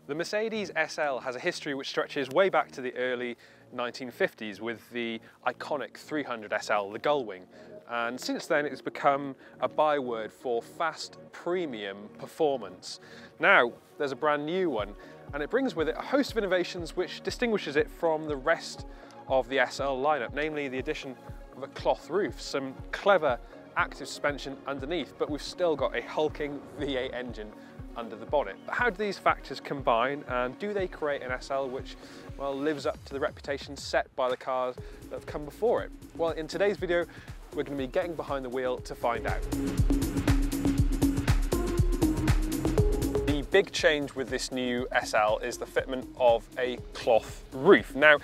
The Mercedes SL has a history which stretches way back to the early 1950s with the iconic 300 SL, the gullwing. And since then it's become a byword for fast premium performance. Now there's a brand new one and it brings with it a host of innovations which distinguishes it from the rest of the SL lineup, namely the addition of a cloth roof, some clever active suspension underneath, but we've still got a hulking V8 engine under the bonnet. But how do these factors combine, and do they create an SL which, well, lives up to the reputation set by the cars that have come before it? Well, in today's video, we're going to be getting behind the wheel to find out. The big change with this new SL is the fitment of a cloth roof. Now,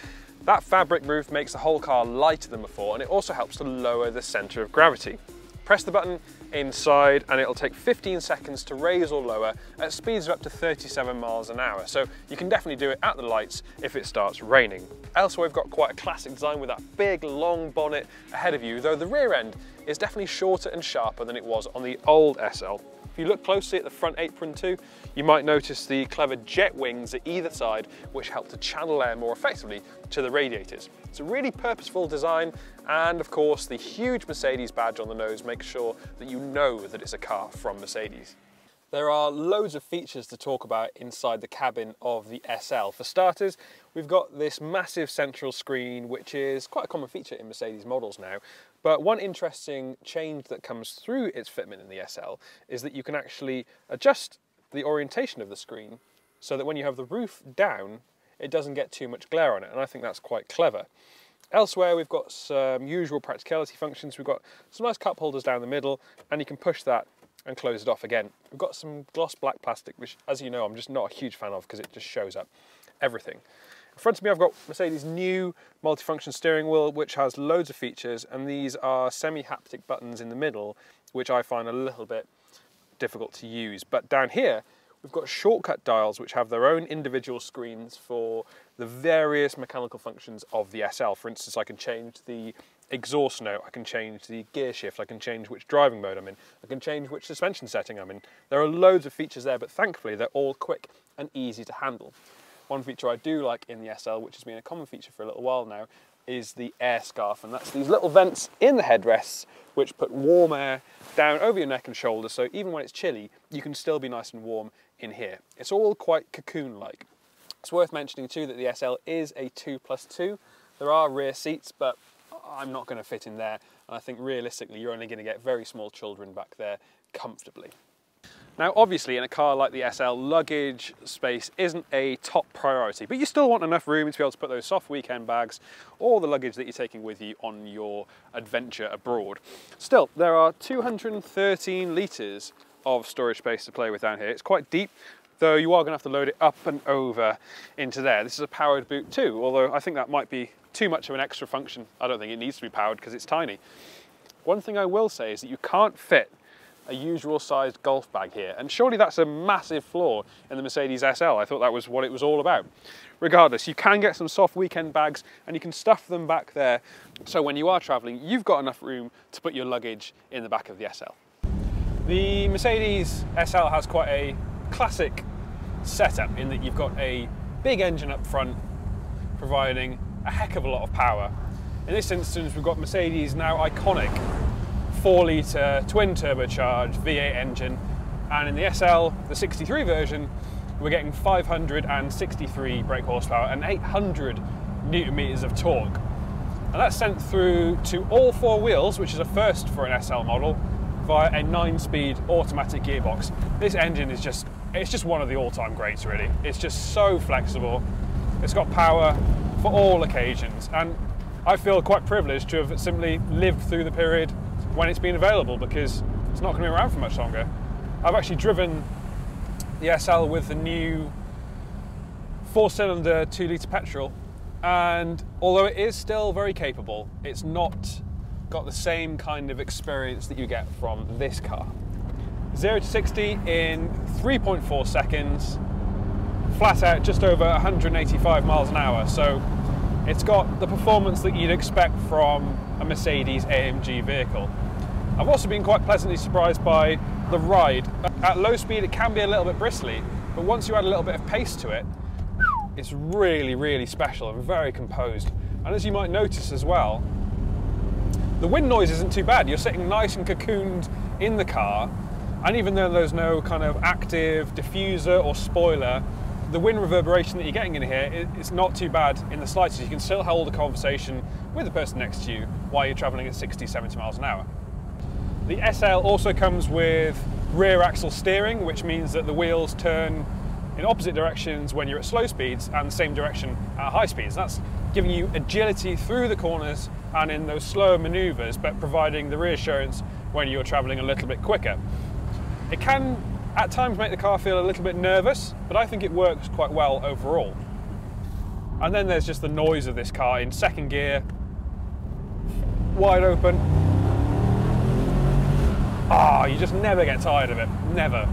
that fabric roof makes the whole car lighter than before, and it also helps to lower the centre of gravity. Press the button inside and it'll take 15 seconds to raise or lower at speeds of up to 37 miles an hour. So you can definitely do it at the lights if it starts raining. Elsewhere, we've got quite a classic design with that big long bonnet ahead of you, though the rear end is definitely shorter and sharper than it was on the old SL. If you look closely at the front apron too, you might notice the clever jet wings at either side, which help to channel air more effectively to the radiators. It's a really purposeful design, and of course the huge Mercedes badge on the nose makes sure that you know that it's a car from Mercedes. There are loads of features to talk about inside the cabin of the SL. For starters, we've got this massive central screen, which is quite a common feature in Mercedes models now. But one interesting change that comes through its fitment in the SL is that you can actually adjust the orientation of the screen so that when you have the roof down, it doesn't get too much glare on it, and I think that's quite clever. Elsewhere, we've got some usual practicality functions. We've got some nice cup holders down the middle, and you can push that and close it off again. We've got some gloss black plastic, which, as you know, I'm just not a huge fan of because it just shows up everything. In front of me, I've got Mercedes' new multifunction steering wheel, which has loads of features, and these are semi-haptic buttons in the middle, which I find a little bit difficult to use. But down here, we've got shortcut dials, which have their own individual screens for the various mechanical functions of the SL. For instance, I can change the exhaust note, I can change the gear shift, I can change which driving mode I'm in, I can change which suspension setting I'm in. There are loads of features there, but thankfully they're all quick and easy to handle. One feature I do like in the SL, which has been a common feature for a little while now, is the air scarf, and that's these little vents in the headrests which put warm air down over your neck and shoulders, so even when it's chilly, you can still be nice and warm in here. It's all quite cocoon-like. It's worth mentioning too that the SL is a 2+2. There are rear seats, but I'm not going to fit in there, and I think realistically you're only going to get very small children back there comfortably. Now obviously in a car like the SL, luggage space isn't a top priority, but you still want enough room to be able to put those soft weekend bags or the luggage that you're taking with you on your adventure abroad. Still, there are 213 litres of storage space to play with down here. It's quite deep, though you are going to have to load it up and over into there. This is a powered boot too, although I think that might be too much of an extra function. I don't think it needs to be powered because it's tiny. One thing I will say is that you can't fit a usual sized golf bag here, and surely that's a massive flaw in the Mercedes SL. I thought that was what it was all about. Regardless, you can get some soft weekend bags and you can stuff them back there, so when you are traveling, you've got enough room to put your luggage in the back of the SL. The Mercedes SL has quite a classic setup in that you've got a big engine up front providing a heck of a lot of power. In this instance, we've got Mercedes' now iconic 4-litre twin turbocharged V8 engine, and in the SL, the 63 version, we're getting 563 brake horsepower and 800 newton meters of torque. And that's sent through to all four wheels, which is a first for an SL model, via a 9-speed automatic gearbox. This engine is just one of the all-time greats, really. It's just so flexible. It's got power for all occasions, and I feel quite privileged to have simply lived through the period when it's been available, because it's not going to be around for much longer. I've actually driven the SL with the new 4-cylinder 2-litre petrol, and although it is still very capable, it's not got the same kind of experience that you get from this car. 0 to 60 in 3.4 seconds, flat out just over 185 miles an hour, so it's got the performance that you'd expect from a Mercedes-AMG vehicle. I've also been quite pleasantly surprised by the ride. At low speed it can be a little bit bristly, but once you add a little bit of pace to it, it's really, really special and very composed. And as you might notice as well, the wind noise isn't too bad. You're sitting nice and cocooned in the car, and even though there's no kind of active diffuser or spoiler, the wind reverberation that you're getting in here, it's not too bad in the slightest. You can still hold a conversation with the person next to you while you're traveling at 60, 70 miles an hour. The SL also comes with rear axle steering, which means that the wheels turn in opposite directions when you're at slow speeds and the same direction at high speeds. That's giving you agility through the corners and in those slower maneuvers, but providing the reassurance when you're traveling a little bit quicker. It can at times make the car feel a little bit nervous, but I think it works quite well overall. And then there's just the noise of this car in second gear, wide open. You just never get tired of it, never.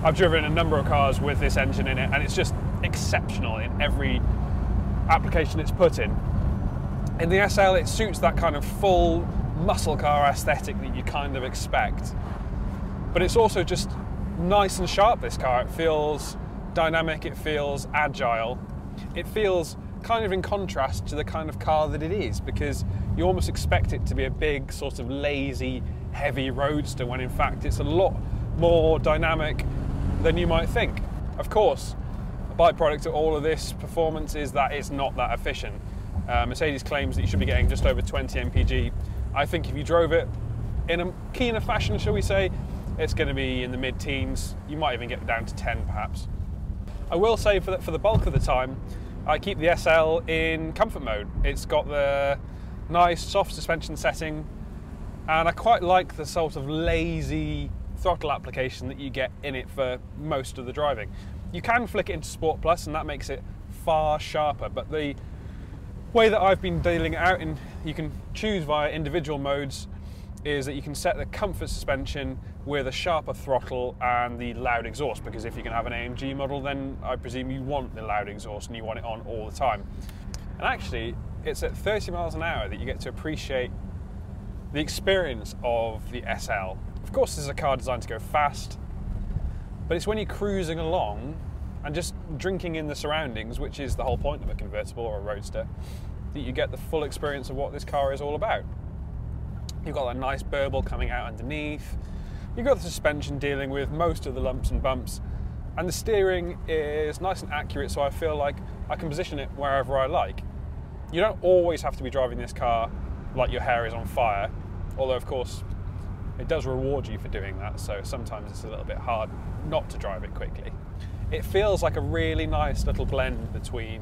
I've driven a number of cars with this engine in it, and it's just exceptional in every application it's put in. In the SL, it suits that kind of full muscle car aesthetic that you kind of expect. But it's also just nice and sharp, this car. It feels dynamic, it feels agile. It feels kind of in contrast to the kind of car that it is, because you almost expect it to be a big, sort of lazy, heavy roadster, when in fact it's a lot more dynamic than you might think. Of course, a byproduct of all of this performance is that it's not that efficient. Mercedes claims that you should be getting just over 20 mpg. I think if you drove it in a keener fashion, shall we say, it's going to be in the mid-teens. You might even get down to 10 perhaps. I will say for the bulk of the time, I keep the SL in comfort mode. It's got the nice soft suspension setting, and I quite like the sort of lazy throttle application that you get in it for most of the driving. You can flick it into Sport Plus and that makes it far sharper, but the way that I've been dealing it out, and you can choose via individual modes, is that you can set the comfort suspension with a sharper throttle and the loud exhaust, because if you can have an AMG model, then I presume you want the loud exhaust and you want it on all the time. And actually, it's at 30 miles an hour that you get to appreciate the experience of the SL. Of course, this is a car designed to go fast, but it's when you're cruising along and just drinking in the surroundings, which is the whole point of a convertible or a roadster, that you get the full experience of what this car is all about. You've got that nice burble coming out underneath, you've got the suspension dealing with most of the lumps and bumps, and the steering is nice and accurate, so I feel like I can position it wherever I like. You don't always have to be driving this car like your hair is on fire, although of course it does reward you for doing that, so sometimes it's a little bit hard not to drive it quickly. It feels like a really nice little blend between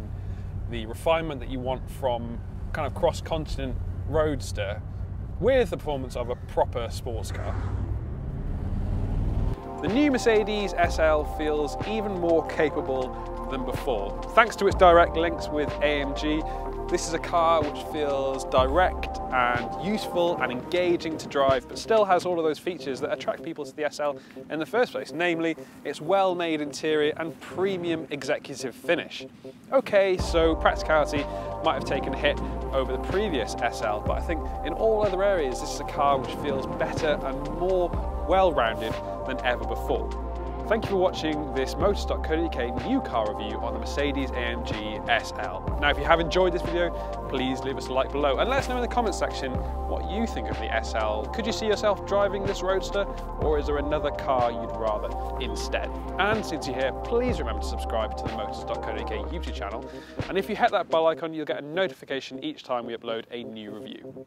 the refinement that you want from kind of cross-continent roadster with the performance of a proper sports car. The new Mercedes SL feels even more capable than before. Thanks to its direct links with AMG, this is a car which feels direct and useful and engaging to drive, but still has all of those features that attract people to the SL in the first place, namely its well-made interior and premium executive finish. Okay, so practicality might have taken a hit over the previous SL, but I think in all other areas this is a car which feels better and more well-rounded than ever before. Thank you for watching this Motors.co.uk new car review on the Mercedes-AMG SL. Now, if you have enjoyed this video, please leave us a like below and let us know in the comments section what you think of the SL. Could you see yourself driving this roadster, or is there another car you'd rather instead? And since you're here, please remember to subscribe to the Motors.co.uk YouTube channel. And if you hit that bell icon, you'll get a notification each time we upload a new review.